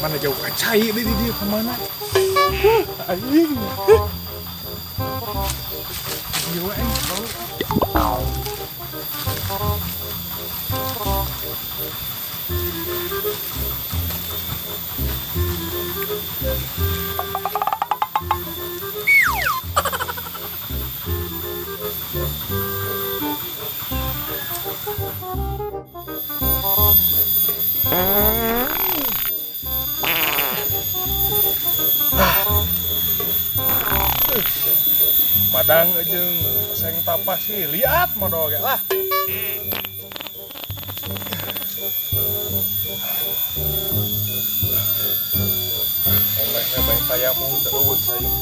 Mana jauh kacai di dia kemana? Anjing. Dia tahu. Madang jeung seng tapas sih lihat modal ge lah. Engmeh bae tayamum teueud sayang.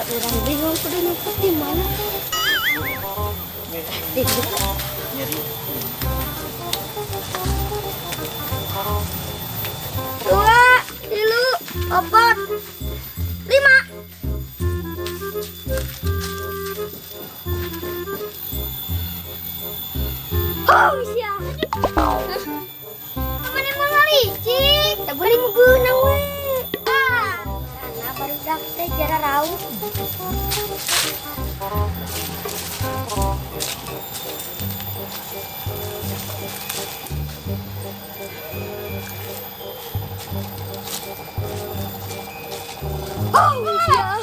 Orang bingung kudu nyumput di mana? Nyeri. 2, 3, 4, 5. Oh, siap. Mana mau ngalicik? Tak boleh mingguna we. Karena baru dak teh jara rauh. Oh, siap.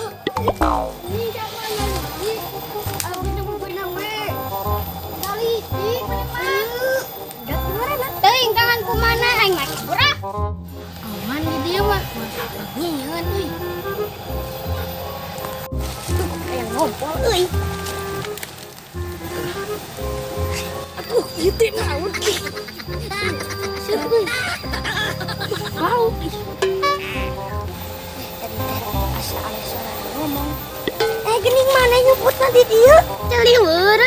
Ini siapa lagi? Abis mingguna we. Ngalicik mana? Dak kemarin teuing tangan kumana aing make burah. Aman di dia mah. Nyian euy. Kayak ngompol euy. Atuh, ieu teh naon ki? Sieu euy. Bau. Tadi suara ngomong. Gening mana nyebut nanti dia? Celiweur.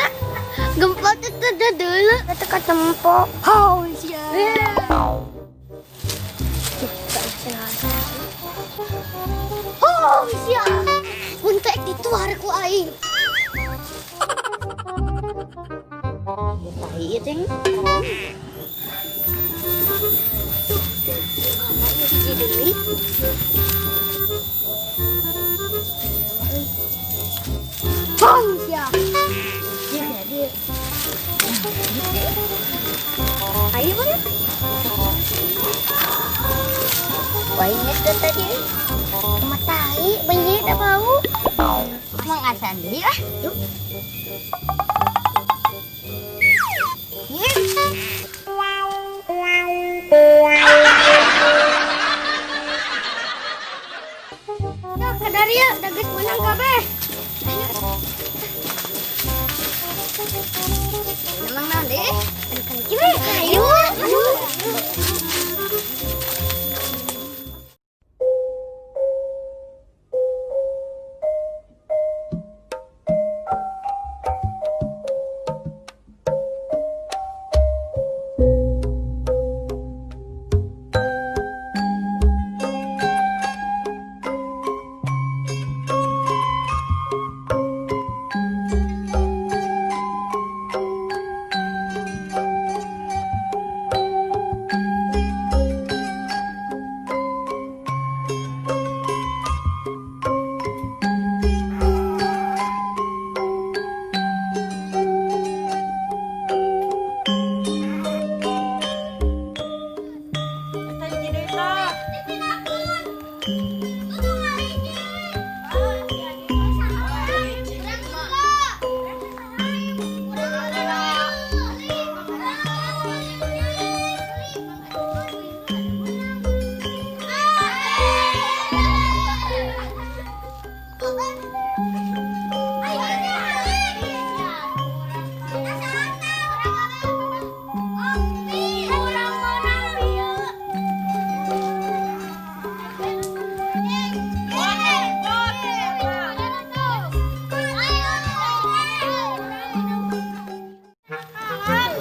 Gempol teh deulu. Teka tempo. Oh, siap. Oh, siap. Puntek dituar ku aing. Tahi ieu teh. Jadi oh, siap. Dia. Ayo mana? Wainya tuh tadi. Matai, banyak dah bau. Mang asan dia lah. Yuk. Dah kadar ya, dah geus menang kabeh. Memang nanti, kan kieu. Ayo.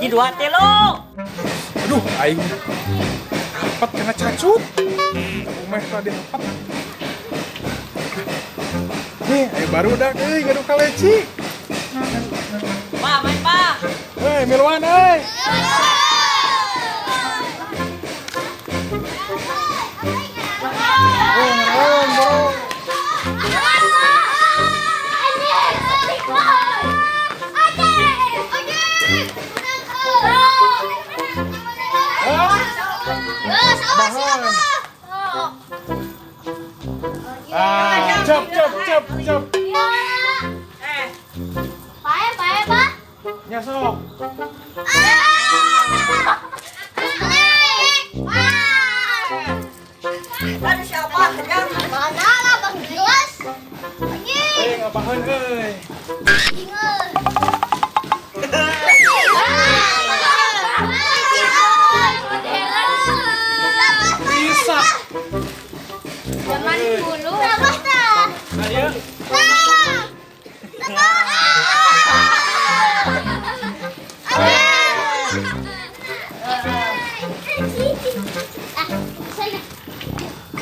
hiji dua telu. Aduh, aing rapat kena cacut. Umeh tadi rapat. Nih, aing baru dah ngadu kaleci. Pak, main Pak. Hei, Milwan, hei. Oh, ngelawan, bro. Cep. Pae, Pak. Nyasok. Tadi siapa? Mana lah Bang Gelas? Hei, ngapain, hei? Bisa. Zaman dulu. Basta. Ayo.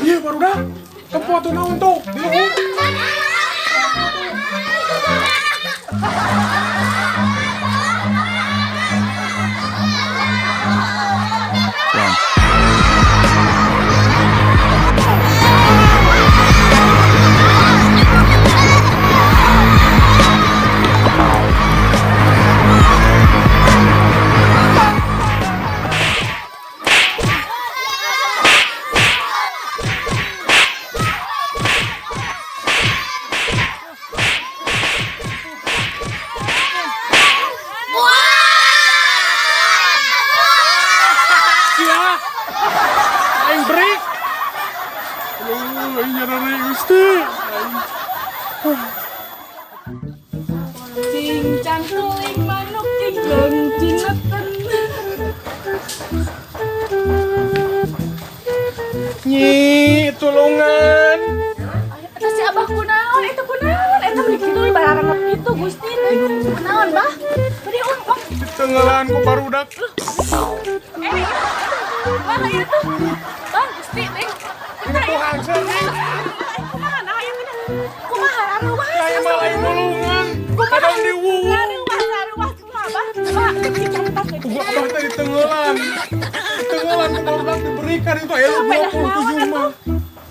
Iya, baru dah. Tempat tuh naon tuh. Di luhur. Cincang tuling manuk cingleng cineten. Nyi, tulungan. Eta si Abah kunaon? Eta kunaon? Eta beli kitu barang gitu Gusti. Kunaon, Bah? Beri om. Tenggelan ku barudak. Bah itu. Bah Gusti teh. Ini Tuhan sih. Kumaha nah aya teh? Kumaha arwah? Kayak malah tulungan. Kadang diwuwung. Arwah kumaha, Bah? Bah, dicatat teh. Gua abah tadi tenggelan. Tenggelan ku barudak diberikan itu aya 27 mah.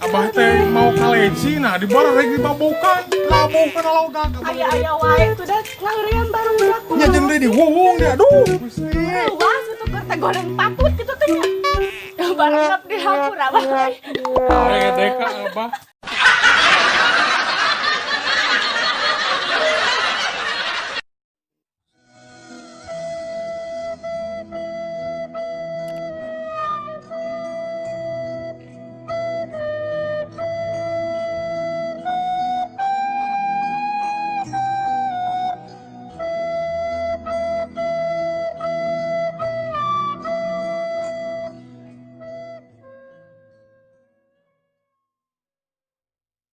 Abah teh mau kaleci, nah di barang rek dibabukan. Labukan laudak. Aya wae tuh dah ngeureun baru udah. Nya jeung di wuwung dia. Aduh, Gusti. Wah, itu teh goreng patut gitu teh nya. Barang di hapur Abah. Deka abah.